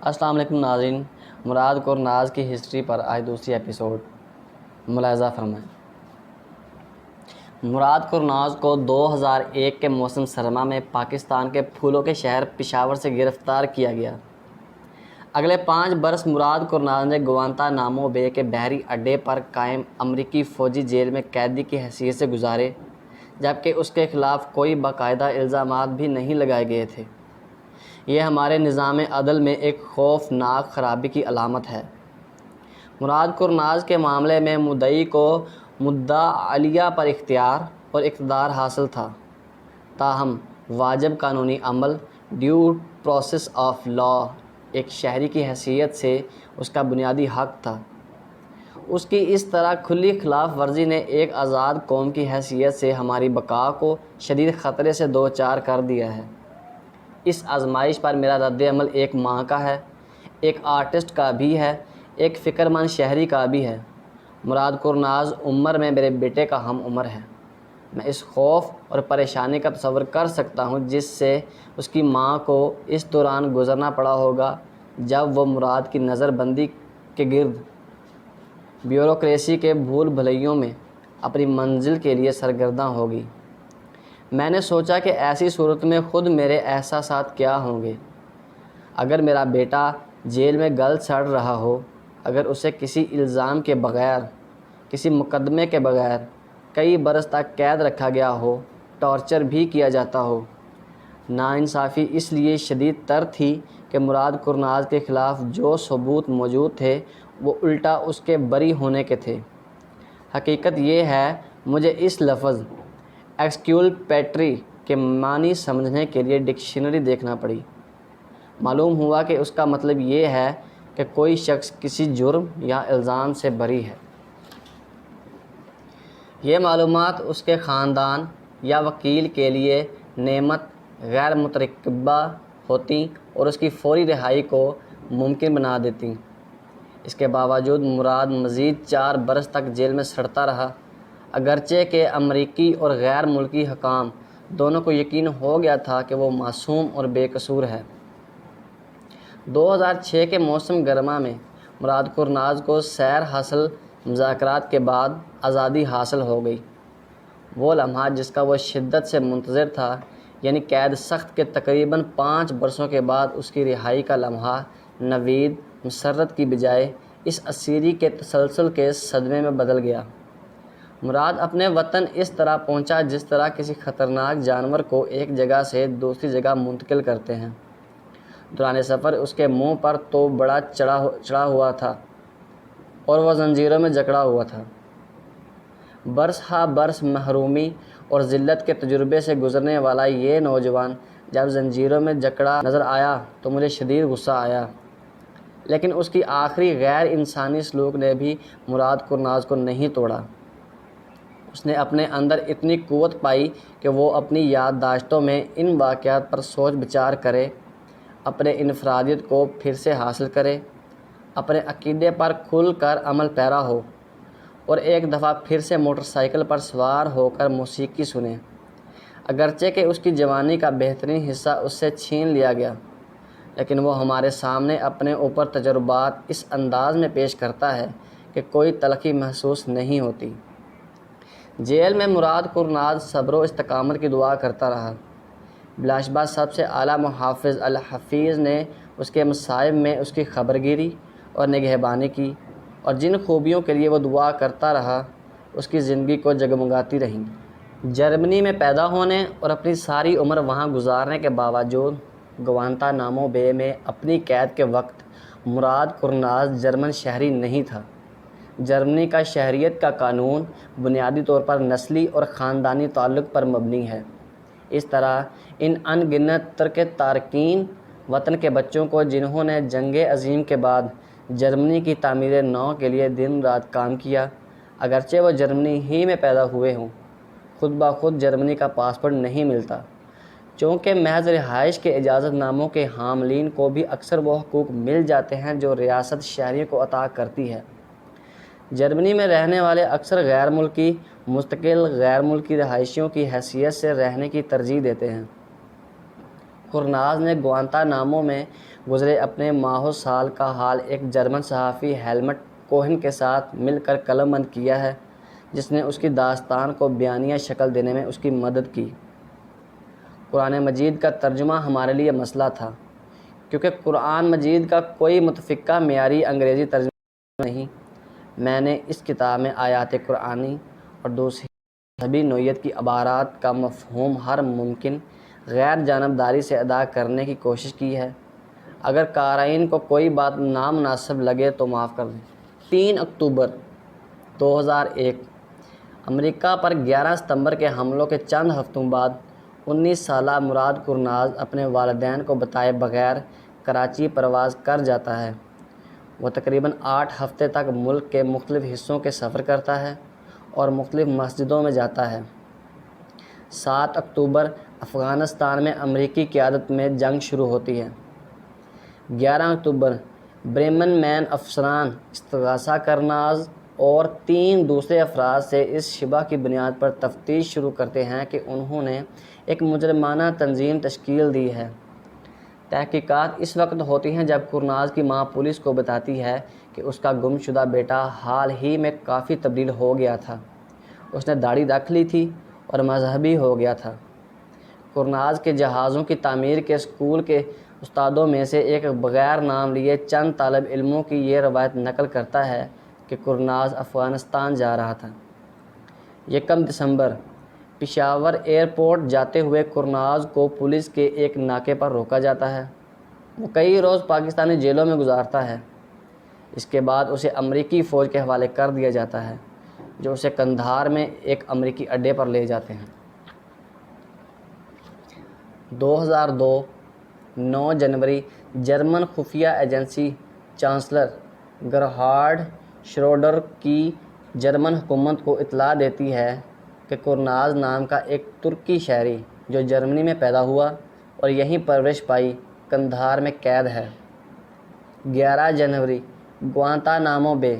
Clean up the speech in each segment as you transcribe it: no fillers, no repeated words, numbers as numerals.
السلام علیکم ناظرین، مراد کورناز کی ہسٹری پر آج دوسری ایپیسوڈ ملاحظہ فرمائیں۔ مراد کورناز کو 2001 کے موسم سرما میں پاکستان کے پھولوں کے شہر پشاور سے گرفتار کیا گیا۔ اگلے 5 برس مراد کورناز نے گوانتانامو بے کے بحری اڈے پر قائم امریکی فوجی جیل میں قیدی کی حیثیت سے گزارے، جبکہ اس کے خلاف کوئی باقاعدہ الزامات بھی نہیں لگائے گئے تھے۔ یہ ہمارے نظام عدل میں ایک خوفناک خرابی کی علامت ہے۔ مراد کورناز کے معاملے میں مدعی کو مدعا علیہ پر اختیار اور اقتدار حاصل تھا، تاہم واجب قانونی عمل ڈیو پروسیس آف لا ایک شہری کی حیثیت سے اس کا بنیادی حق تھا۔ اس کی اس طرح کھلی خلاف ورزی نے ایک آزاد قوم کی حیثیت سے ہماری بقا کو شدید خطرے سے دوچار کر دیا ہے۔ اس آزمائش پر میرا رد عمل ایک ماں کا ہے، ایک آرٹسٹ کا بھی ہے، ایک فکر مند شہری کا بھی ہے۔ مراد کورناز عمر میں میرے بیٹے کا ہم عمر ہے۔ میں اس خوف اور پریشانی کا تصور کر سکتا ہوں جس سے اس کی ماں کو اس دوران گزرنا پڑا ہوگا جب وہ مراد کی نظر بندی کے گرد بیوروکریسی کے بھول بھلیوں میں اپنی منزل کے لیے سرگرداں ہوگی۔ میں نے سوچا کہ ایسی صورت میں خود میرے احساسات کیا ہوں گے۔ اگر میرا بیٹا جیل میں گل سڑ رہا ہو، اگر اسے کسی الزام کے بغیر، کسی مقدمے کے بغیر کئی برس تک قید رکھا گیا ہو، ٹارچر بھی کیا جاتا ہو۔ ناانصافی اس لیے شدید تر تھی کہ مراد کورناز کے خلاف جو ثبوت موجود تھے وہ الٹا اس کے بری ہونے کے تھے۔ حقیقت یہ ہے، مجھے اس لفظ ایکسکیولپیٹری کے معنی سمجھنے کے لیے ڈکشنری دیکھنا پڑی۔ معلوم ہوا کہ اس کا مطلب یہ ہے کہ کوئی شخص کسی جرم یا الزام سے بری ہے۔ یہ معلومات اس کے خاندان یا وکیل کے لیے نعمت غیر مترقبہ ہوتیں اور اس کی فوری رہائی کو ممکن بنا دیتیں۔ اس کے باوجود مراد مزید 4 برس تک جیل میں سڑتا رہا، اگرچہ کہ امریکی اور غیر ملکی حکام دونوں کو یقین ہو گیا تھا کہ وہ معصوم اور بے قصور ہے۔ 2006 کے موسم گرما میں مراد کورناز کو سیر حاصل مذاکرات کے بعد آزادی حاصل ہو گئی۔ وہ لمحہ جس کا وہ شدت سے منتظر تھا، یعنی قید سخت کے تقریباً 5 برسوں کے بعد اس کی رہائی کا لمحہ، نوید مسرت کی بجائے اس اسیری کے تسلسل کے صدمے میں بدل گیا۔ مراد اپنے وطن اس طرح پہنچا جس طرح کسی خطرناک جانور کو ایک جگہ سے دوسری جگہ منتقل کرتے ہیں۔ دوران سفر اس کے منہ پر تو بڑا چڑھا ہوا تھا اور وہ زنجیروں میں جکڑا ہوا تھا۔ برس ہا برس محرومی اور ذلت کے تجربے سے گزرنے والا یہ نوجوان جب زنجیروں میں جکڑا نظر آیا تو مجھے شدید غصہ آیا، لیکن اس کی آخری غیر انسانی سلوک نے بھی مراد کورناز کو نہیں توڑا۔ اس نے اپنے اندر اتنی قوت پائی کہ وہ اپنی یادداشتوں میں ان واقعات پر سوچ بچار کرے، اپنے انفرادیت کو پھر سے حاصل کرے، اپنے عقیدے پر کھل کر عمل پیرا ہو اور ایک دفعہ پھر سے موٹر سائیکل پر سوار ہو کر موسیقی سنے۔ اگرچہ کہ اس کی جوانی کا بہترین حصہ اس سے چھین لیا گیا، لیکن وہ ہمارے سامنے اپنے اوپر تجربات اس انداز میں پیش کرتا ہے کہ کوئی تلخی محسوس نہیں ہوتی۔ جیل میں مراد کورناز صبر و استقامت کی دعا کرتا رہا۔ بلاشبہ سب سے اعلیٰ محافظ الحفیظ نے اس کے مصائب میں اس کی خبرگیری اور نگہبانی کی، اور جن خوبیوں کے لیے وہ دعا کرتا رہا اس کی زندگی کو جگمگاتی رہیں۔ جرمنی میں پیدا ہونے اور اپنی ساری عمر وہاں گزارنے کے باوجود گوانتانامو بے میں اپنی قید کے وقت مراد کورناز جرمن شہری نہیں تھا۔ جرمنی کا شہریت کا قانون بنیادی طور پر نسلی اور خاندانی تعلق پر مبنی ہے۔ اس طرح ان ان گنت ترک تارکین وطن کے بچوں کو جنہوں نے جنگ عظیم کے بعد جرمنی کی تعمیر نو کے لیے دن رات کام کیا، اگرچہ وہ جرمنی ہی میں پیدا ہوئے ہوں، خود بخود جرمنی کا پاسپورٹ نہیں ملتا، چونکہ محض رہائش کے اجازت ناموں کے حاملین کو بھی اکثر وہ حقوق مل جاتے ہیں جو ریاست شہریوں کو عطا کرتی ہے۔ جرمنی میں رہنے والے اکثر غیر ملکی مستقل غیر ملکی رہائشیوں کی حیثیت سے رہنے کی ترجیح دیتے ہیں۔ قرناز نے گوانتانامو میں گزرے اپنے ماہ و سال کا حال ایک جرمن صحافی ہیلمٹ کوہن کے ساتھ مل کر قلم بند کیا ہے، جس نے اس کی داستان کو بیانیہ شکل دینے میں اس کی مدد کی۔ قرآن مجید کا ترجمہ ہمارے لیے مسئلہ تھا، کیونکہ قرآن مجید کا کوئی متفقہ معیاری انگریزی ترجمہ نہیں۔ میں نے اس کتاب میں آیات قرآنی اور دوسری مذہبی نوعیت کی عبارات کا مفہوم ہر ممکن غیر جانبداری سے ادا کرنے کی کوشش کی ہے۔ اگر قارئین کو کوئی بات نامناسب لگے تو معاف کر دیں۔ 3 اکتوبر 2001 امریکہ پر 11 ستمبر کے حملوں کے چند ہفتوں بعد 19 سالہ مراد قرناز اپنے والدین کو بتائے بغیر کراچی پرواز کر جاتا ہے۔ وہ تقریباً 8 ہفتے تک ملک کے مختلف حصوں کے سفر کرتا ہے اور مختلف مسجدوں میں جاتا ہے۔ 7 اکتوبر افغانستان میں امریکی قیادت میں جنگ شروع ہوتی ہے۔ 11 اکتوبر بریمن مین افسران استغاثہ قرناز اور 3 دوسرے افراد سے اس شبہ کی بنیاد پر تفتیش شروع کرتے ہیں کہ انہوں نے ایک مجرمانہ تنظیم تشکیل دی ہے۔ تحقیقات اس وقت ہوتی ہیں جب قرناز کی ماں پولیس کو بتاتی ہے کہ اس کا گم شدہ بیٹا حال ہی میں کافی تبدیل ہو گیا تھا۔ اس نے داڑھی رکھ لی تھی اور مذہبی ہو گیا تھا۔ قرناز کے جہازوں کی تعمیر کے اسکول کے استادوں میں سے ایک بغیر نام لیے چند طالب علموں کی یہ روایت نقل کرتا ہے کہ قرناز افغانستان جا رہا تھا۔ 1 دسمبر پشاور ایئرپورٹ جاتے ہوئے قرناز کو پولیس کے ایک ناکے پر روکا جاتا ہے۔ وہ کئی روز پاکستانی جیلوں میں گزارتا ہے۔ اس کے بعد اسے امریکی فوج کے حوالے کر دیا جاتا ہے، جو اسے قندھار میں ایک امریکی اڈے پر لے جاتے ہیں۔ 2002 9 جنوری جرمن خفیہ ایجنسی چانسلر گرہارڈ شروڈر کی جرمن حکومت کو اطلاع دیتی ہے کہ قرناز نام کا ایک ترکی شہری جو جرمنی میں پیدا ہوا اور یہیں پرورش پائی، قندھار میں قید ہے۔ 11 جنوری گوانتانامو بے،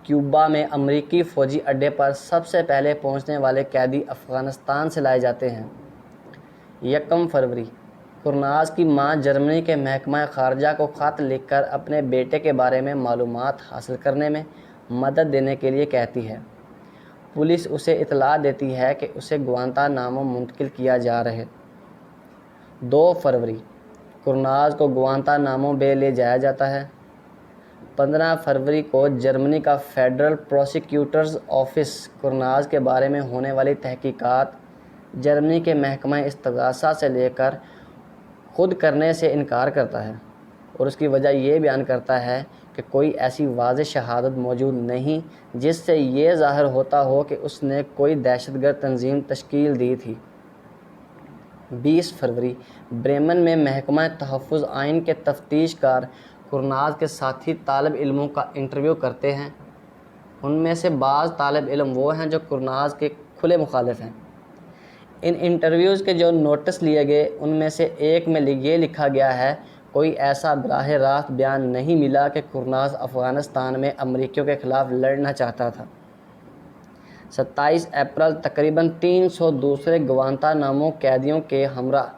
کیوبا میں امریکی فوجی اڈے پر سب سے پہلے پہنچنے والے قیدی افغانستان سے لائے جاتے ہیں۔ 1 فروری قرناز کی ماں جرمنی کے محکمہ خارجہ کو خط لکھ کر اپنے بیٹے کے بارے میں معلومات حاصل کرنے میں مدد دینے کے لیے کہتی ہے۔ پولیس اسے اطلاع دیتی ہے کہ اسے گوانتانامو منتقل کیا جا رہے۔ 2 فروری قرناز کو گوانتانامو بے لے جایا جاتا ہے۔ 15 فروری کو جرمنی کا فیڈرل پروسیکیوٹرز آفس قرناز کے بارے میں ہونے والی تحقیقات جرمنی کے محکمہ استغاثہ سے لے کر خود کرنے سے انکار کرتا ہے اور اس کی وجہ یہ بیان کرتا ہے کہ کوئی ایسی واضح شہادت موجود نہیں جس سے یہ ظاہر ہوتا ہو کہ اس نے کوئی دہشت گرد تنظیم تشکیل دی تھی۔ 20 فروری بریمن میں محکمہ تحفظ آئین کے تفتیش کار قرناز کے ساتھی طالب علموں کا انٹرویو کرتے ہیں۔ ان میں سے بعض طالب علم وہ ہیں جو قرناز کے کھلے مخالف ہیں۔ ان انٹرویوز کے جو نوٹس لیے گئے ان میں سے ایک میں یہ لکھا گیا ہے، کوئی ایسا براہ راست بیان نہیں ملا کہ قرناز افغانستان میں امریکیوں کے خلاف لڑنا چاہتا تھا۔ 27 اپریل تقریباً 300 دوسرے گوانتانامو قیدیوں کے ہمراہ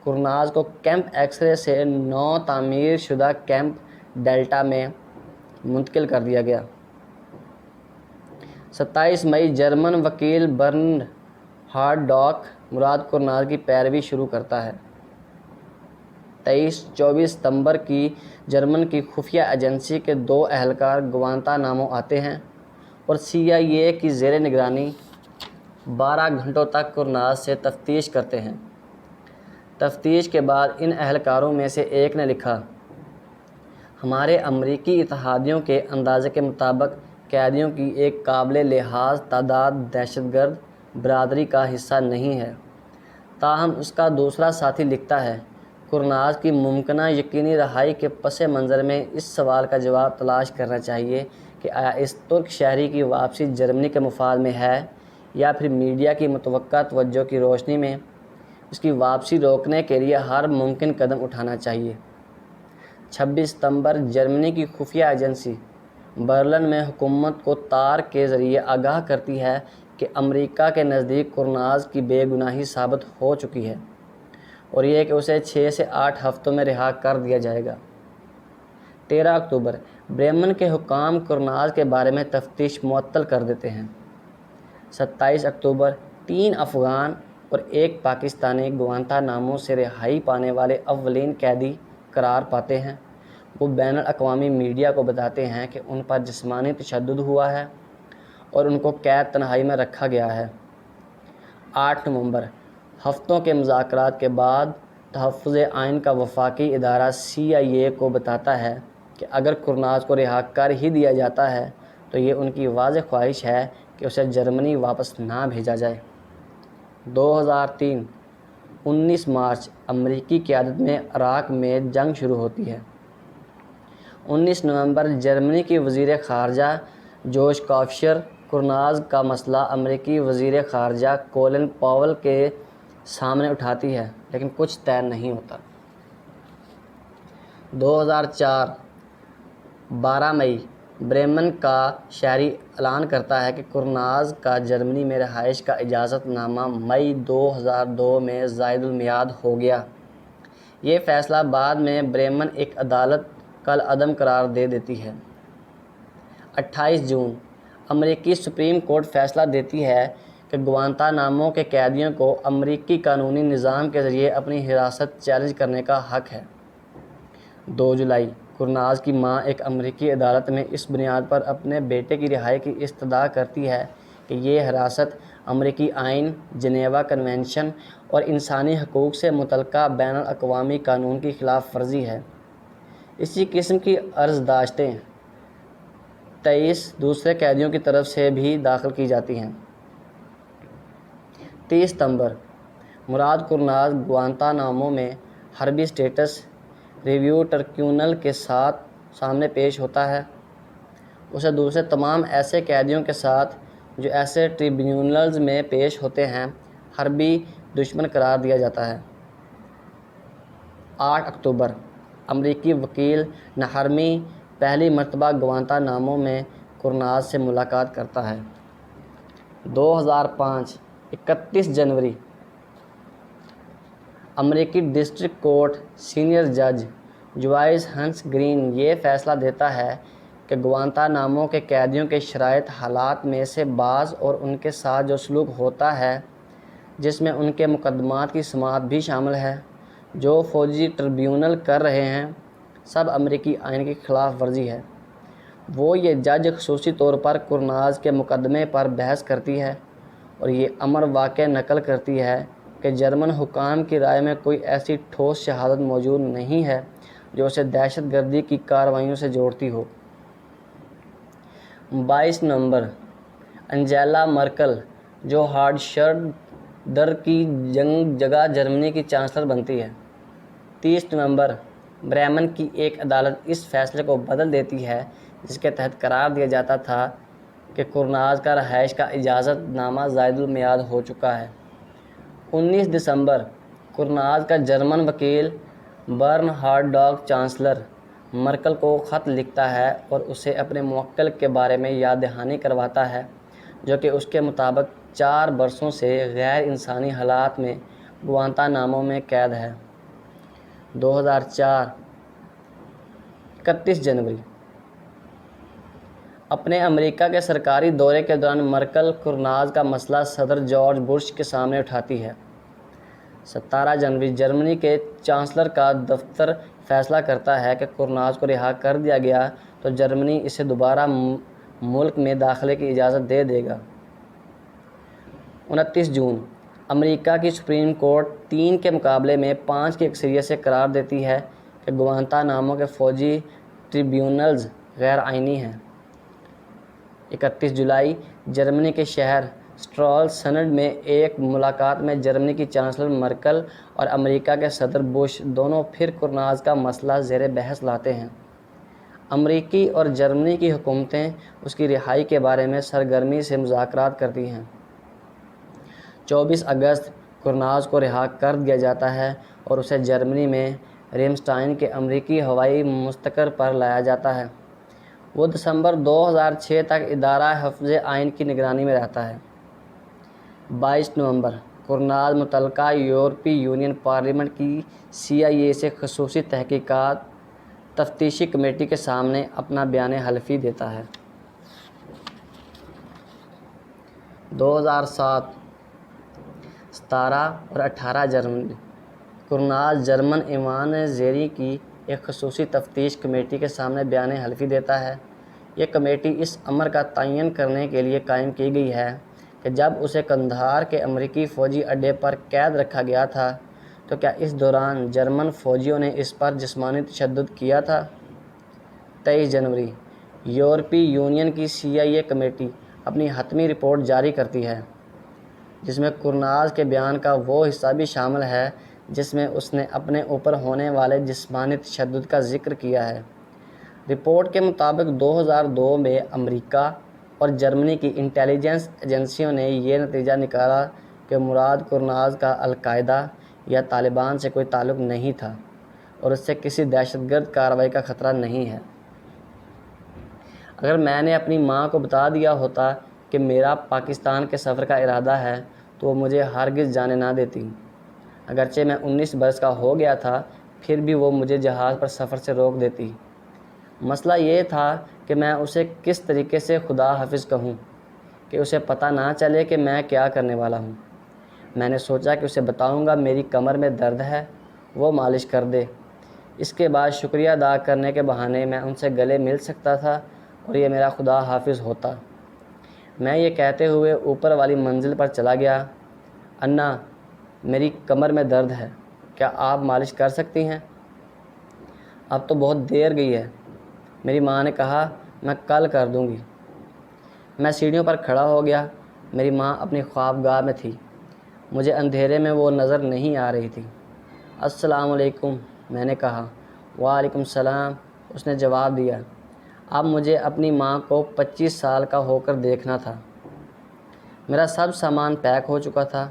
قرناز کو کیمپ ایکس رے سے نو تعمیر شدہ کیمپ ڈیلٹا میں منتقل کر دیا گیا۔ 27 مئی جرمن وکیل برنڈ ہارڈاک مراد قرناز کی پیروی شروع کرتا ہے۔ 23-24 ستمبر کی جرمن کی خفیہ ایجنسی کے 2 اہلکار گوانتانامو آتے ہیں اور CIA کی زیر نگرانی 12 گھنٹوں تک قرناز سے تفتیش کرتے ہیں۔ تفتیش کے بعد ان اہلکاروں میں سے ایک نے لکھا، ہمارے امریکی اتحادیوں کے اندازے کے مطابق قیدیوں کی ایک قابل لحاظ تعداد دہشت گرد برادری کا حصہ نہیں ہے۔ تاہم اس کا دوسرا ساتھی لکھتا ہے، قرناز کی ممکنہ یقینی رہائی کے پس منظر میں اس سوال کا جواب تلاش کرنا چاہیے کہ آیا اس ترک شہری کی واپسی جرمنی کے مفاد میں ہے یا پھر میڈیا کی متوقع توجہ کی روشنی میں اس کی واپسی روکنے کے لیے ہر ممکن قدم اٹھانا چاہیے۔ 26 ستمبر جرمنی کی خفیہ ایجنسی برلن میں حکومت کو تار کے ذریعے آگاہ کرتی ہے کہ امریکہ کے نزدیک قرناز کی بے گناہی ثابت ہو چکی ہے۔ اور یہ کہ اسے 6 سے 8 ہفتوں میں رہا کر دیا جائے گا۔ 13 اکتوبر بریمن کے حکام کرناز کے بارے میں تفتیش معطل کر دیتے ہیں۔ 27 اکتوبر 3 افغان اور 1 پاکستانی گوانتانامو سے رہائی پانے والے اولین قیدی قرار پاتے ہیں۔ وہ بین الاقوامی میڈیا کو بتاتے ہیں کہ ان پر جسمانی تشدد ہوا ہے اور ان کو قید تنہائی میں رکھا گیا ہے۔ 8 نومبر ہفتوں کے مذاکرات کے بعد تحفظ آئین کا وفاقی ادارہ CIA کو بتاتا ہے کہ اگر کرناز کو رہا کر ہی دیا جاتا ہے تو یہ ان کی واضح خواہش ہے کہ اسے جرمنی واپس نہ بھیجا جائے۔ 2003 19 مارچ امریکی قیادت میں عراق میں جنگ شروع ہوتی ہے۔ 19 نومبر جرمنی کی وزیر خارجہ جوش کافشر کرناز کا مسئلہ امریکی وزیر خارجہ کولن پاول کے سامنے اٹھاتی ہے لیکن کچھ طے نہیں ہوتا۔ 2004 12 مئی بریمن کا شہری اعلان کرتا ہے کہ کرناز کا جرمنی میں رہائش کا اجازت نامہ مئی 2002 میں زائد المیعاد ہو گیا۔ یہ فیصلہ بعد میں بریمن ایک عدالت کالعدم قرار دے دیتی ہے۔ 28 جون امریکی سپریم کورٹ فیصلہ دیتی ہے کہ گوانتانامو کے قیدیوں کو امریکی قانونی نظام کے ذریعے اپنی حراست چیلنج کرنے کا حق ہے۔ 2 جولائی کرناز کی ماں ایک امریکی عدالت میں اس بنیاد پر اپنے بیٹے کی رہائی کی استدعا کرتی ہے کہ یہ حراست امریکی آئین، جنیوا کنونشن اور انسانی حقوق سے متعلقہ بین الاقوامی قانون کی خلاف ورزی ہے۔ اسی قسم کی عرضداشتیں 23 دوسرے قیدیوں کی طرف سے بھی داخل کی جاتی ہیں۔ 30 ستمبر مراد کرناز گوانتانامو میں حربی سٹیٹس ریویو ٹربیونل کے ساتھ سامنے پیش ہوتا ہے۔ اسے دوسرے تمام ایسے قیدیوں کے ساتھ جو ایسے ٹریبیونلز میں پیش ہوتے ہیں حربی دشمن قرار دیا جاتا ہے۔ 8 اکتوبر امریکی وکیل نحرمی پہلی مرتبہ گوانتانامو میں کرناز سے ملاقات کرتا ہے۔ 2005 31 جنوری امریکی ڈسٹرکٹ کورٹ سینئر جج جوائس ہنس گرین یہ فیصلہ دیتا ہے کہ گوانتانامو کے قیدیوں کے شرائط حالات میں سے بعض اور ان کے ساتھ جو سلوک ہوتا ہے جس میں ان کے مقدمات کی سماعت بھی شامل ہے جو فوجی ٹربیونل کر رہے ہیں سب امریکی آئین کی خلاف ورزی ہے۔ وہ یہ جج خصوصی طور پر کرناز کے مقدمے پر بحث کرتی ہے اور یہ امر واقع نقل کرتی ہے کہ جرمن حکام کی رائے میں کوئی ایسی ٹھوس شہادت موجود نہیں ہے جو اسے دہشت گردی کی کارروائیوں سے جوڑتی ہو۔ 22 نومبر انجیلا مرکل جو ہارڈ-شلڈر کی جگہ جرمنی کی چانسلر بنتی ہے۔ 30 نومبر بریمن کی ایک عدالت اس فیصلے کو بدل دیتی ہے جس کے تحت قرار دیا جاتا تھا کہ کرناز کا رہائش کا اجازت نامہ زائد المیعاد ہو چکا ہے۔ 19 دسمبر کرناز کا جرمن وکیل برنہارڈ چانسلر مرکل کو خط لکھتا ہے اور اسے اپنے موکل کے بارے میں یاد دہانی کرواتا ہے جو کہ اس کے مطابق 4 برسوں سے غیر انسانی حالات میں گوانتانامو میں قید ہے۔ 2004 31 جنوری اپنے امریکہ کے سرکاری دورے کے دوران مرکل کرناز کا مسئلہ صدر جارج بش کے سامنے اٹھاتی ہے۔ 17 جنوری جرمنی کے چانسلر کا دفتر فیصلہ کرتا ہے کہ کرناز کو رہا کر دیا گیا تو جرمنی اسے دوبارہ ملک میں داخلے کی اجازت دے دے گا۔ 29 جون امریکہ کی سپریم کورٹ 3 کے مقابلے میں 5 کی اکثریت سے قرار دیتی ہے کہ گوانتانامو کے فوجی ٹریبیونلز غیر آئینی ہیں۔ 31 جولائی جرمنی کے شہر سٹرالسنڈ میں ایک ملاقات میں جرمنی کی چانسلر مرکل اور امریکہ کے صدر بش دونوں پھر کرناز کا مسئلہ زیر بحث لاتے ہیں۔ امریکی اور جرمنی کی حکومتیں اس کی رہائی کے بارے میں سرگرمی سے مذاکرات کرتی ہیں۔ 24 اگست کرناز کو رہا کر دیا جاتا ہے اور اسے جرمنی میں ریمسٹائن کے امریکی ہوائی مستقر پر لایا جاتا ہے۔ وہ دسمبر 2006 تک ادارہ حفظ آئین کی نگرانی میں رہتا ہے۔ 22 نومبر کرناز متعلقہ یورپی یونین پارلیمنٹ کی CIA سے خصوصی تحقیقات تفتیشی کمیٹی کے سامنے اپنا بیان حلفی دیتا ہے۔ 2007 17 اور 18 جرمنی کرناز جرمن ایوان زیریں کی ایک خصوصی تفتیش کمیٹی کے سامنے بیان حلفی دیتا ہے۔ یہ کمیٹی اس امر کا تعین کرنے کے لیے قائم کی گئی ہے کہ جب اسے قندھار کے امریکی فوجی اڈے پر قید رکھا گیا تھا تو کیا اس دوران جرمن فوجیوں نے اس پر جسمانی تشدد کیا تھا۔ 23 جنوری یورپی یونین کی CIA کمیٹی اپنی حتمی رپورٹ جاری کرتی ہے جس میں کرناز کے بیان کا وہ حصہ بھی شامل ہے جس میں اس نے اپنے اوپر ہونے والے جسمانی تشدد کا ذکر کیا ہے۔ رپورٹ کے مطابق 2002 میں امریکہ اور جرمنی کی انٹیلیجنس ایجنسیوں نے یہ نتیجہ نکالا کہ مراد کرناز کا القاعدہ یا طالبان سے کوئی تعلق نہیں تھا اور اس سے کسی دہشت گرد کارروائی کا خطرہ نہیں ہے۔ اگر میں نے اپنی ماں کو بتا دیا ہوتا کہ میرا پاکستان کے سفر کا ارادہ ہے تو وہ مجھے ہرگز جانے نہ دیتی۔ اگرچہ میں 19 برس کا ہو گیا تھا پھر بھی وہ مجھے جہاز پر سفر سے روک دیتی۔ مسئلہ یہ تھا کہ میں اسے کس طریقے سے خدا حافظ کہوں کہ اسے پتہ نہ چلے کہ میں کیا کرنے والا ہوں۔ میں نے سوچا کہ اسے بتاؤں گا میری کمر میں درد ہے، وہ مالش کر دے۔ اس کے بعد شکریہ ادا کرنے کے بہانے میں ان سے گلے مل سکتا تھا اور یہ میرا خدا حافظ ہوتا۔ میں یہ کہتے ہوئے اوپر والی منزل پر چلا گیا۔ انا، میری کمر میں درد ہے، کیا آپ مالش کر سکتی ہیں؟ اب تو بہت دیر گئی ہے، میری ماں نے کہا، میں کل کر دوں گی۔ میں سیڑھیوں پر کھڑا ہو گیا۔ میری ماں اپنی خوابگاہ میں تھی، مجھے اندھیرے میں وہ نظر نہیں آ رہی تھی۔ السلام علیکم، میں نے کہا۔ وعلیکم السلام، اس نے جواب دیا۔ اب مجھے اپنی ماں کو 25 سال کا ہو کر دیکھنا تھا۔ میرا سب سامان پیک ہو چکا تھا۔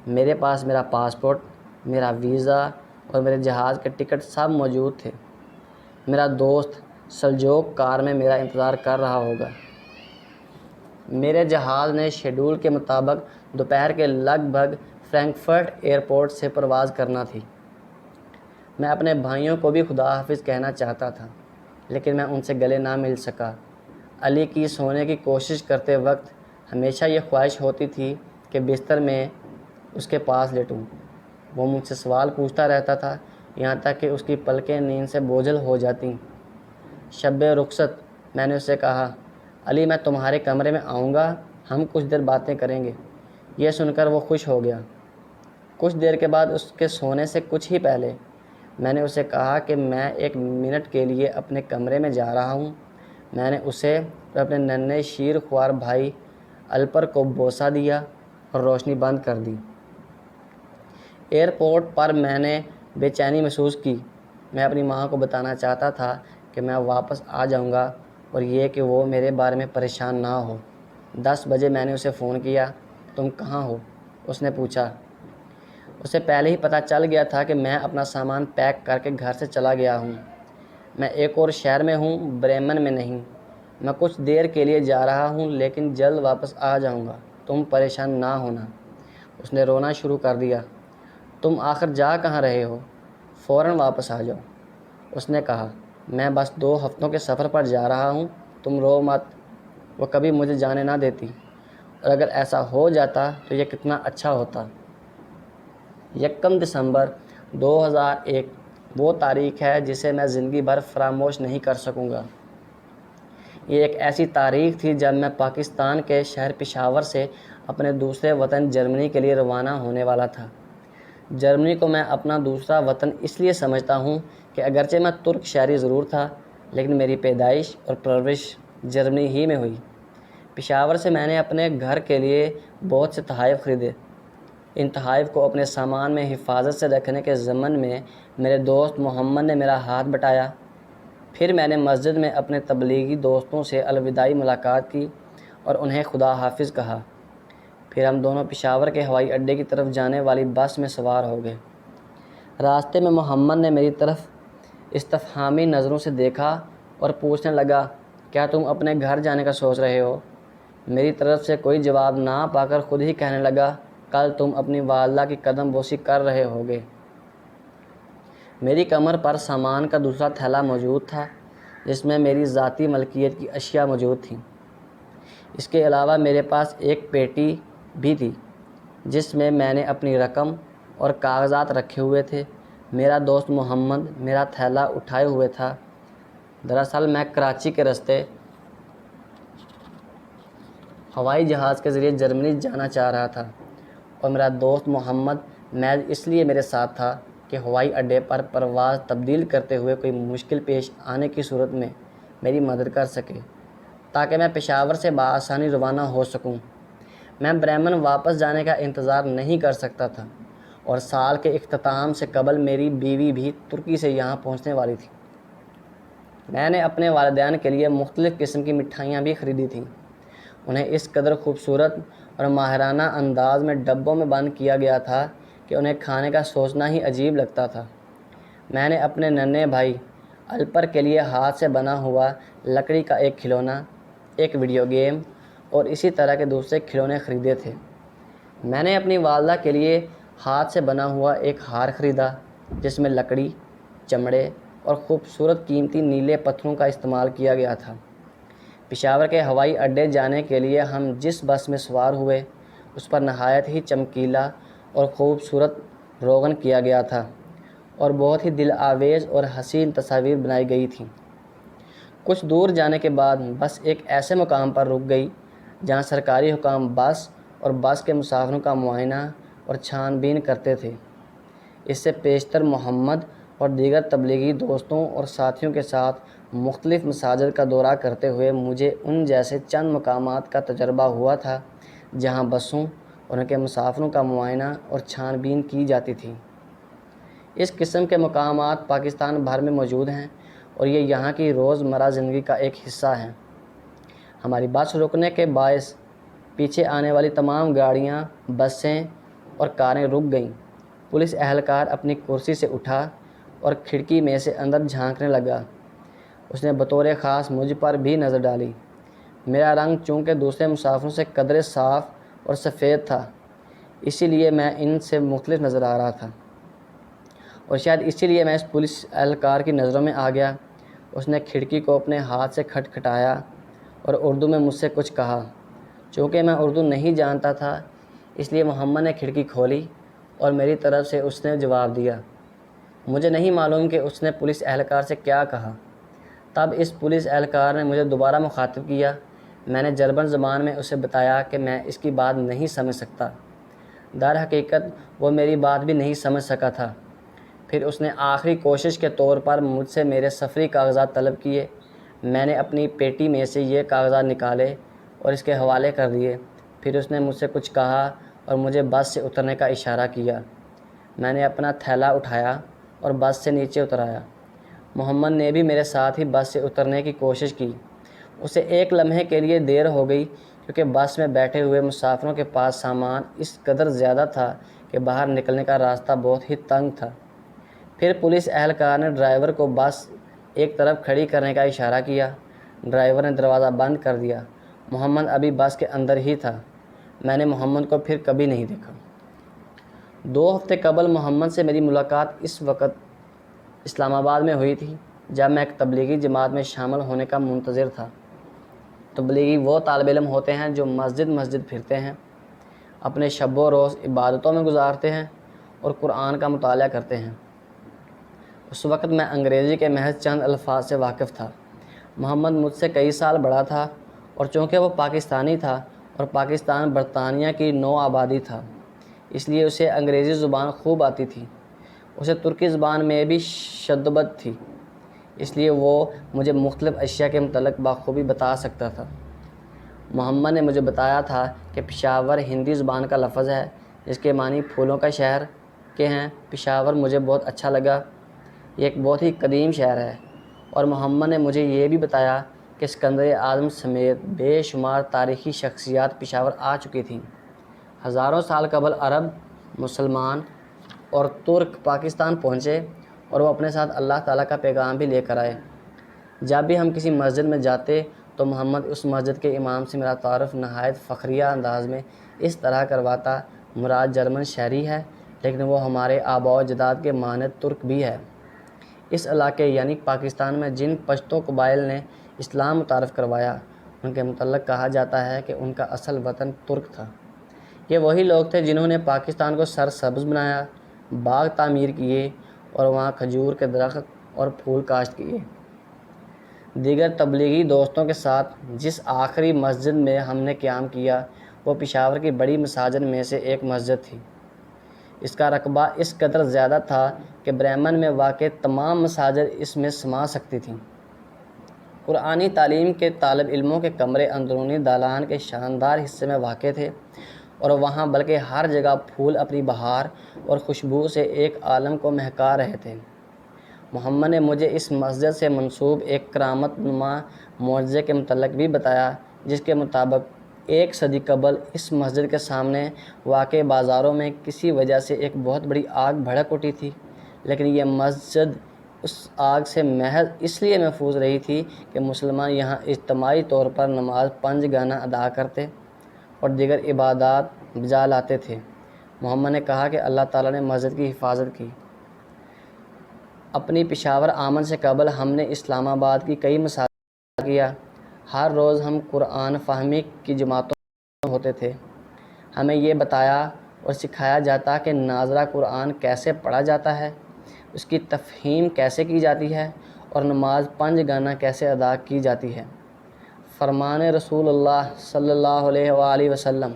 میرے پاس میرا پاسپورٹ، میرا ویزا اور میرے جہاز کے ٹکٹ سب موجود تھے۔ میرا دوست سلجوق کار میں میرا انتظار کر رہا ہوگا۔ میرے جہاز نے شیڈول کے مطابق دوپہر کے لگ بھگ فرینکفرٹ ایئرپورٹ سے پرواز کرنا تھی۔ میں اپنے بھائیوں کو بھی خدا حافظ کہنا چاہتا تھا لیکن میں ان سے گلے نہ مل سکا۔ علی کی سونے کی کوشش کرتے وقت ہمیشہ یہ خواہش ہوتی تھی کہ بستر میں اس کے پاس لیٹوں۔ وہ مجھ سے سوال پوچھتا رہتا تھا یہاں تک کہ اس کی پلکیں نیند سے بوجھل ہو جاتیں۔ شب رخصت میں نے اسے کہا، علی میں تمہارے کمرے میں آؤں گا، ہم کچھ دیر باتیں کریں گے۔ یہ سن کر وہ خوش ہو گیا۔ کچھ دیر کے بعد اس کے سونے سے کچھ ہی پہلے میں نے اسے کہا کہ میں 1 منٹ کے لیے اپنے کمرے میں جا رہا ہوں۔ میں نے اسے اور اپنے ننھے شیر خوار بھائی الپر کو بوسہ دیا اور روشنی بند کر دی۔ ایئرپورٹ پر میں نے بے چینی محسوس کی۔ میں اپنی ماں کو بتانا چاہتا تھا کہ میں واپس آ جاؤں گا اور یہ کہ وہ میرے بارے میں پریشان نہ ہو۔ 10 بجے میں نے اسے فون کیا۔ تم کہاں ہو؟ اس نے پوچھا۔ اسے پہلے ہی پتہ چل گیا تھا کہ میں اپنا سامان پیک کر کے گھر سے چلا گیا ہوں۔ میں ایک اور شہر میں ہوں، بریمن میں نہیں۔ میں کچھ دیر کے لیے جا رہا ہوں لیکن جلد واپس آ جاؤں گا، تم پریشان نہ ہونا۔ اس نے رونا شروع کر دیا۔ تم آخر جا کہاں رہے ہو؟ فوراً واپس آ جاؤ۔ اس نے کہا، میں بس 2 ہفتوں کے سفر پر جا رہا ہوں، تم رو مت۔ وہ کبھی مجھے جانے نہ دیتی اور اگر ایسا ہو جاتا تو یہ کتنا اچھا ہوتا۔ 1 دسمبر 2001 وہ تاریخ ہے جسے میں زندگی بھر فراموش نہیں کر سکوں گا۔ یہ ایک ایسی تاریخ تھی جب میں پاکستان کے شہر پشاور سے اپنے دوسرے وطن جرمنی کے لیے روانہ ہونے والا تھا۔ جرمنی کو میں اپنا دوسرا وطن اس لیے سمجھتا ہوں کہ اگرچہ میں ترک شہری ضرور تھا لیکن میری پیدائش اور پرورش جرمنی ہی میں ہوئی۔ پشاور سے میں نے اپنے گھر کے لیے بہت سے تحائف خریدے۔ ان تحائف کو اپنے سامان میں حفاظت سے رکھنے کے ضمن میں میرے دوست محمد نے میرا ہاتھ بٹایا۔ پھر میں نے مسجد میں اپنے تبلیغی دوستوں سے الوداعی ملاقات کی اور انہیں خدا حافظ کہا۔ پھر ہم دونوں پشاور کے ہوائی اڈے کی طرف جانے والی بس میں سوار ہو گئے۔ راستے میں محمد نے میری طرف استفہامی نظروں سے دیکھا اور پوچھنے لگا، کیا تم اپنے گھر جانے کا سوچ رہے ہو؟ میری طرف سے کوئی جواب نہ پا کر خود ہی کہنے لگا، کل تم اپنی والدہ کی قدم بوسی کر رہے ہوگے۔ میری کمر پر سامان کا دوسرا تھیلا موجود تھا جس میں میری ذاتی ملکیت کی اشیاء موجود تھیں۔ اس کے علاوہ میرے پاس ایک پیٹی بھی تھی جس میں نے اپنی رقم اور کاغذات رکھے ہوئے تھے۔ میرا دوست محمد میرا تھیلا اٹھائے ہوئے تھا۔ دراصل میں کراچی کے راستے ہوائی جہاز کے ذریعے جرمنی جانا چاہ رہا تھا اور میرا دوست محمد محض اس لیے میرے ساتھ تھا کہ ہوائی اڈے پر پرواز تبدیل کرتے ہوئے کوئی مشکل پیش آنے کی صورت میں میری مدد کر سکے تاکہ میں پشاور سے بآسانی روانہ ہو سکوں۔ میں برمن واپس جانے کا انتظار نہیں کر سکتا تھا اور سال کے اختتام سے قبل میری بیوی بھی ترکی سے یہاں پہنچنے والی تھی۔ میں نے اپنے والدین کے لیے مختلف قسم کی مٹھائیاں بھی خریدی تھیں۔ انہیں اس قدر خوبصورت اور ماہرانہ انداز میں ڈبوں میں بند کیا گیا تھا کہ انہیں کھانے کا سوچنا ہی عجیب لگتا تھا۔ میں نے اپنے ننھے بھائی الپر کے لیے ہاتھ سے بنا ہوا لکڑی کا ایک کھلونا، ایک ویڈیو گیم اور اسی طرح کے دوسرے کھلونے خریدے تھے۔ میں نے اپنی والدہ کے لیے ہاتھ سے بنا ہوا ایک ہار خریدا جس میں لکڑی، چمڑے اور خوبصورت قیمتی نیلے پتھروں کا استعمال کیا گیا تھا۔ پشاور کے ہوائی اڈے جانے کے لیے ہم جس بس میں سوار ہوئے اس پر نہایت ہی چمکیلا اور خوبصورت روغن کیا گیا تھا اور بہت ہی دل آویز اور حسین تصاویر بنائی گئی تھیں۔ کچھ دور جانے کے بعد بس ایک ایسے مقام پر رک گئی جہاں سرکاری حکام بس اور بس کے مسافروں کا معائنہ اور چھان بین کرتے تھے۔ اس سے پیشتر محمد اور دیگر تبلیغی دوستوں اور ساتھیوں کے ساتھ مختلف مساجد کا دورہ کرتے ہوئے مجھے ان جیسے چند مقامات کا تجربہ ہوا تھا جہاں بسوں اور ان کے مسافروں کا معائنہ اور چھان بین کی جاتی تھی۔ اس قسم کے مقامات پاکستان بھر میں موجود ہیں اور یہ یہاں کی روزمرہ زندگی کا ایک حصہ ہیں۔ ہماری بس رکنے کے باعث پیچھے آنے والی تمام گاڑیاں، بسیں اور کاریں رک گئیں۔ پولیس اہلکار اپنی کرسی سے اٹھا اور کھڑکی میں سے اندر جھانکنے لگا۔ اس نے بطور خاص مجھ پر بھی نظر ڈالی۔ میرا رنگ چونکہ دوسرے مسافروں سے قدرے صاف اور سفید تھا، اسی لیے میں ان سے مختلف نظر آ رہا تھا اور شاید اسی لیے میں اس پولیس اہلکار کی نظروں میں آ گیا۔ اس نے کھڑکی کو اپنے ہاتھ سے کھٹکھٹایا اور اردو میں مجھ سے کچھ کہا۔ چونکہ میں اردو نہیں جانتا تھا اس لیے محمد نے کھڑکی کھولی اور میری طرف سے اس نے جواب دیا۔ مجھے نہیں معلوم کہ اس نے پولیس اہلکار سے کیا کہا۔ تب اس پولیس اہلکار نے مجھے دوبارہ مخاطب کیا۔ میں نے جرمن زبان میں اسے بتایا کہ میں اس کی بات نہیں سمجھ سکتا۔ در حقیقت وہ میری بات بھی نہیں سمجھ سکا تھا۔ پھر اس نے آخری کوشش کے طور پر مجھ سے میرے سفری کاغذات طلب کیے۔ میں نے اپنی پیٹی میں سے یہ کاغذات نکالے اور اس کے حوالے کر دیے۔ پھر اس نے مجھ سے کچھ کہا اور مجھے بس سے اترنے کا اشارہ کیا۔ میں نے اپنا تھیلا اٹھایا اور بس سے نیچے اتر آیا۔ محمد نے بھی میرے ساتھ ہی بس سے اترنے کی کوشش کی۔ اسے ایک لمحے کے لیے دیر ہو گئی کیونکہ بس میں بیٹھے ہوئے مسافروں کے پاس سامان اس قدر زیادہ تھا کہ باہر نکلنے کا راستہ بہت ہی تنگ تھا۔ پھر پولیس اہلکار نے ڈرائیور کو بس ایک طرف کھڑی کرنے کا اشارہ کیا۔ ڈرائیور نے دروازہ بند کر دیا۔ محمد ابھی بس کے اندر ہی تھا۔ میں نے محمد کو پھر کبھی نہیں دیکھا۔ 2 ہفتے قبل محمد سے میری ملاقات اس وقت اسلام آباد میں ہوئی تھی جب میں ایک تبلیغی جماعت میں شامل ہونے کا منتظر تھا۔ تبلیغی وہ طالب علم ہوتے ہیں جو مسجد مسجد پھرتے ہیں، اپنے شب و روز عبادتوں میں گزارتے ہیں اور قرآن کا مطالعہ کرتے ہیں۔ اس وقت میں انگریزی کے محض چند الفاظ سے واقف تھا۔ محمد مجھ سے کئی سال بڑا تھا اور چونکہ وہ پاکستانی تھا اور پاکستان برطانیہ کی نو آبادی تھا، اس لیے اسے انگریزی زبان خوب آتی تھی۔ اسے ترکی زبان میں بھی شدت تھی، اس لیے وہ مجھے مختلف اشیاء کے متعلق بخوبی بتا سکتا تھا۔ محمد نے مجھے بتایا تھا کہ پشاور ہندی زبان کا لفظ ہے جس کے معنی پھولوں کا شہر کے ہیں۔ پشاور مجھے بہت اچھا لگا۔ یہ ایک بہت ہی قدیم شہر ہے اور محمد نے مجھے یہ بھی بتایا کہ اسکندر اعظم سمیت بے شمار تاریخی شخصیات پشاور آ چکی تھیں۔ ہزاروں سال قبل عرب، مسلمان اور ترک پاکستان پہنچے اور وہ اپنے ساتھ اللہ تعالیٰ کا پیغام بھی لے کر آئے۔ جب بھی ہم کسی مسجد میں جاتے تو محمد اس مسجد کے امام سے میرا تعارف نہایت فخریہ انداز میں اس طرح کرواتا مراد جرمن شہری ہے، لیکن وہ ہمارے آباء و اجداد کے مانند ترک بھی ہے۔ اس علاقے یعنی پاکستان میں جن پشتو قبائل نے اسلام متعارف کروایا، ان کے متعلق کہا جاتا ہے کہ ان کا اصل وطن ترک تھا۔ یہ وہی لوگ تھے جنہوں نے پاکستان کو سرسبز بنایا، باغ تعمیر کیے اور وہاں کھجور کے درخت اور پھول کاشت کیے۔ دیگر تبلیغی دوستوں کے ساتھ جس آخری مسجد میں ہم نے قیام کیا وہ پشاور کی بڑی مساجد میں سے ایک مسجد تھی۔ اس کا رقبہ اس قدر زیادہ تھا کہ برہمن میں واقع تمام مساجد اس میں سما سکتی تھیں۔ قرآنی تعلیم کے طالب علموں کے کمرے اندرونی دالان کے شاندار حصے میں واقع تھے، اور وہاں بلکہ ہر جگہ پھول اپنی بہار اور خوشبو سے ایک عالم کو مہکا رہے تھے۔ محمد نے مجھے اس مسجد سے منسوب ایک کرامت نما معجزے کے متعلق بھی بتایا، جس کے مطابق 1 صدی قبل اس مسجد کے سامنے واقع بازاروں میں کسی وجہ سے ایک بہت بڑی آگ بھڑک اٹھی تھی، لیکن یہ مسجد اس آگ سے محض اس لیے محفوظ رہی تھی کہ مسلمان یہاں اجتماعی طور پر نماز 5 گانا ادا کرتے اور دیگر عبادات بجا لاتے تھے۔ محمد نے کہا کہ اللہ تعالیٰ نے مسجد کی حفاظت کی۔ اپنی پشاور آمد سے قبل ہم نے اسلام آباد کی کئی مساجد کیا۔ ہر روز ہم قرآن فہمی کی جماعتوں میں ہوتے تھے۔ ہمیں یہ بتایا اور سکھایا جاتا کہ ناظرہ قرآن کیسے پڑھا جاتا ہے، اس کی تفہیم کیسے کی جاتی ہے اور نماز 5 گانا کیسے ادا کی جاتی ہے۔ فرمان رسول اللہ صلی اللہ علیہ وآلہ وسلم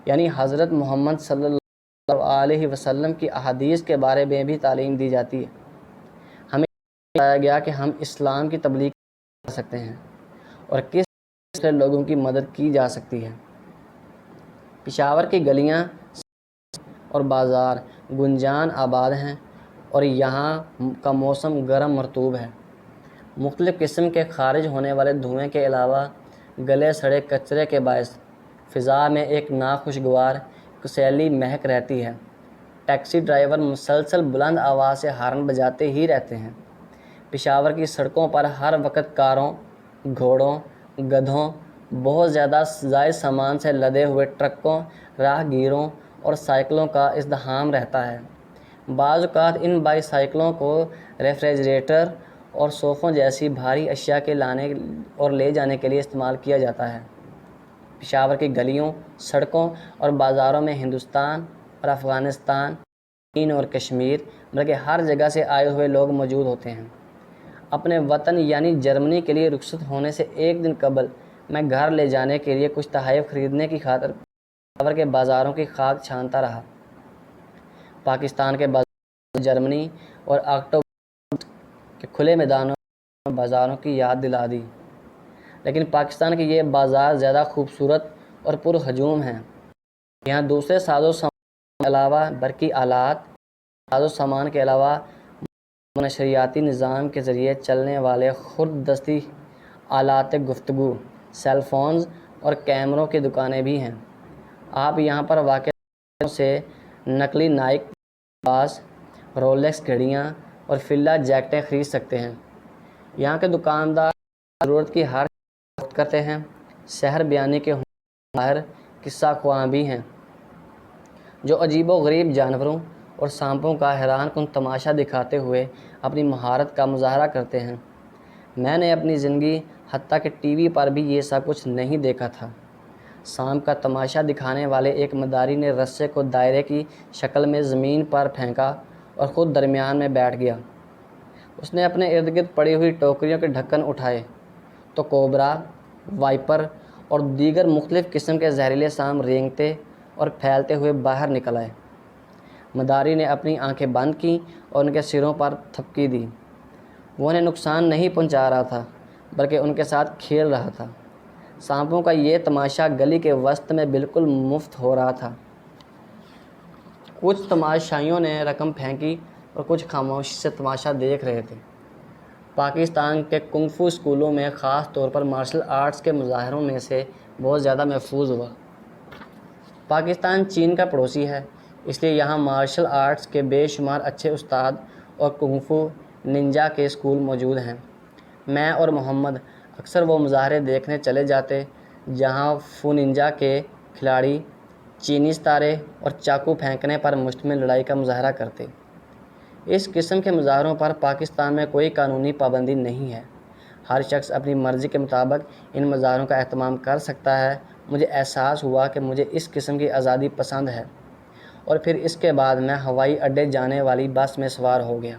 یعنی حضرت محمد صلی اللہ علیہ وسلم کی احادیث کے بارے میں بھی تعلیم دی جاتی ہے۔ ہمیں بتایا گیا کہ ہم اسلام کی تبلیغ کر سکتے ہیں اور کس طرح لوگوں کی مدد کی جا سکتی ہے۔ پشاور کی گلیاں اور بازار گنجان آباد ہیں اور یہاں کا موسم گرم مرطوب ہے۔ مختلف قسم کے خارج ہونے والے دھوئیں کے علاوہ گلے سڑے کچرے کے باعث فضا میں ایک ناخوشگوار کسیلی مہک رہتی ہے۔ ٹیکسی ڈرائیور مسلسل بلند آواز سے ہارن بجاتے ہی رہتے ہیں۔ پشاور کی سڑکوں پر ہر وقت کاروں، گھوڑوں، گدھوں، بہت زیادہ زائد سامان سے لدے ہوئے ٹرکوں، راہ گیروں اور سائیکلوں کا ازدحام رہتا ہے۔ بعض اوقات ان بائی سائیکلوں کو ریفریجریٹر اور صوفوں جیسی بھاری اشیاء کے لانے اور لے جانے کے لیے استعمال کیا جاتا ہے۔ پشاور کی گلیوں، سڑکوں اور بازاروں میں ہندوستان اور افغانستان، چین اور کشمیر بلکہ ہر جگہ سے آئے ہوئے لوگ موجود ہوتے ہیں۔ اپنے وطن یعنی جرمنی کے لیے رخصت ہونے سے 1 دن قبل میں گھر لے جانے کے لیے کچھ تحائف خریدنے کی خاطر پشاور کے بازاروں کی خاک چھانتا رہا۔ پاکستان کے جرمنی اور اکتوبر کے کھلے میدانوں میں بازاروں کی یاد دلا دی، لیکن پاکستان کے یہ بازار زیادہ خوبصورت اور پرہجوم ہیں۔ یہاں دوسرے ساز و سامان کے علاوہ برقی آلات، ساز و سامان کے علاوہ نشریاتی نظام کے ذریعے چلنے والے خرد دستی آلات گفتگو، سیل فونز اور کیمروں کی دکانیں بھی ہیں۔ آپ یہاں پر واقع سے نقلی نائک لباس، رولیکس گھڑیاں اور فلا جیکٹیں خرید سکتے ہیں۔ یہاں کے دکاندار ضرورت کی ہر چیز فروخت کرتے ہیں۔ سحر بیانی کے ماہر قصہ خواں بھی ہیں جو عجیب و غریب جانوروں اور سانپوں کا حیران کن تماشا دکھاتے ہوئے اپنی مہارت کا مظاہرہ کرتے ہیں۔ میں نے اپنی زندگی حتیٰ کہ ٹی وی پر بھی یہ سب کچھ نہیں دیکھا تھا۔ سانپ کا تماشا دکھانے والے ایک مداری نے رسے کو دائرے کی شکل میں زمین پر پھینکا اور خود درمیان میں بیٹھ گیا۔ اس نے اپنے ارد گرد پڑی ہوئی ٹوکریوں کے ڈھکن اٹھائے تو کوبرا، وائپر اور دیگر مختلف قسم کے زہریلے سانپ رینگتے اور پھیلتے ہوئے باہر نکل آئے۔ مداری نے اپنی آنکھیں بند کیں اور ان کے سروں پر تھپکی دی۔ وہ انہیں نقصان نہیں پہنچا رہا تھا بلکہ ان کے ساتھ کھیل رہا تھا۔ سانپوں کا یہ تماشا گلی کے وسط میں بالکل مفت ہو رہا تھا۔ کچھ تماشائیوں نے رقم پھینکی اور کچھ خاموشی سے تماشا دیکھ رہے تھے۔ پاکستان کے کنگ فو اسکولوں میں خاص طور پر مارشل آرٹس کے مظاہروں میں سے بہت زیادہ محفوظ ہوا۔ پاکستان چین کا پڑوسی ہے، اس لیے یہاں مارشل آرٹس کے بے شمار اچھے استاد اور کنگ فو ننجا کے اسکول موجود ہیں۔ میں اور محمد اکثر وہ مظاہرے دیکھنے چلے جاتے جہاں فو ننجا کے کھلاڑی چینی ستارے اور چاقو پھینکنے پر مشتمل لڑائی کا مظاہرہ کرتے۔ اس قسم کے مظاہروں پر پاکستان میں کوئی قانونی پابندی نہیں ہے۔ ہر شخص اپنی مرضی کے مطابق ان مظاہروں کا اہتمام کر سکتا ہے۔ مجھے احساس ہوا کہ مجھے اس قسم کی آزادی پسند ہے، اور پھر اس کے بعد میں ہوائی اڈے جانے والی بس میں سوار ہو گیا۔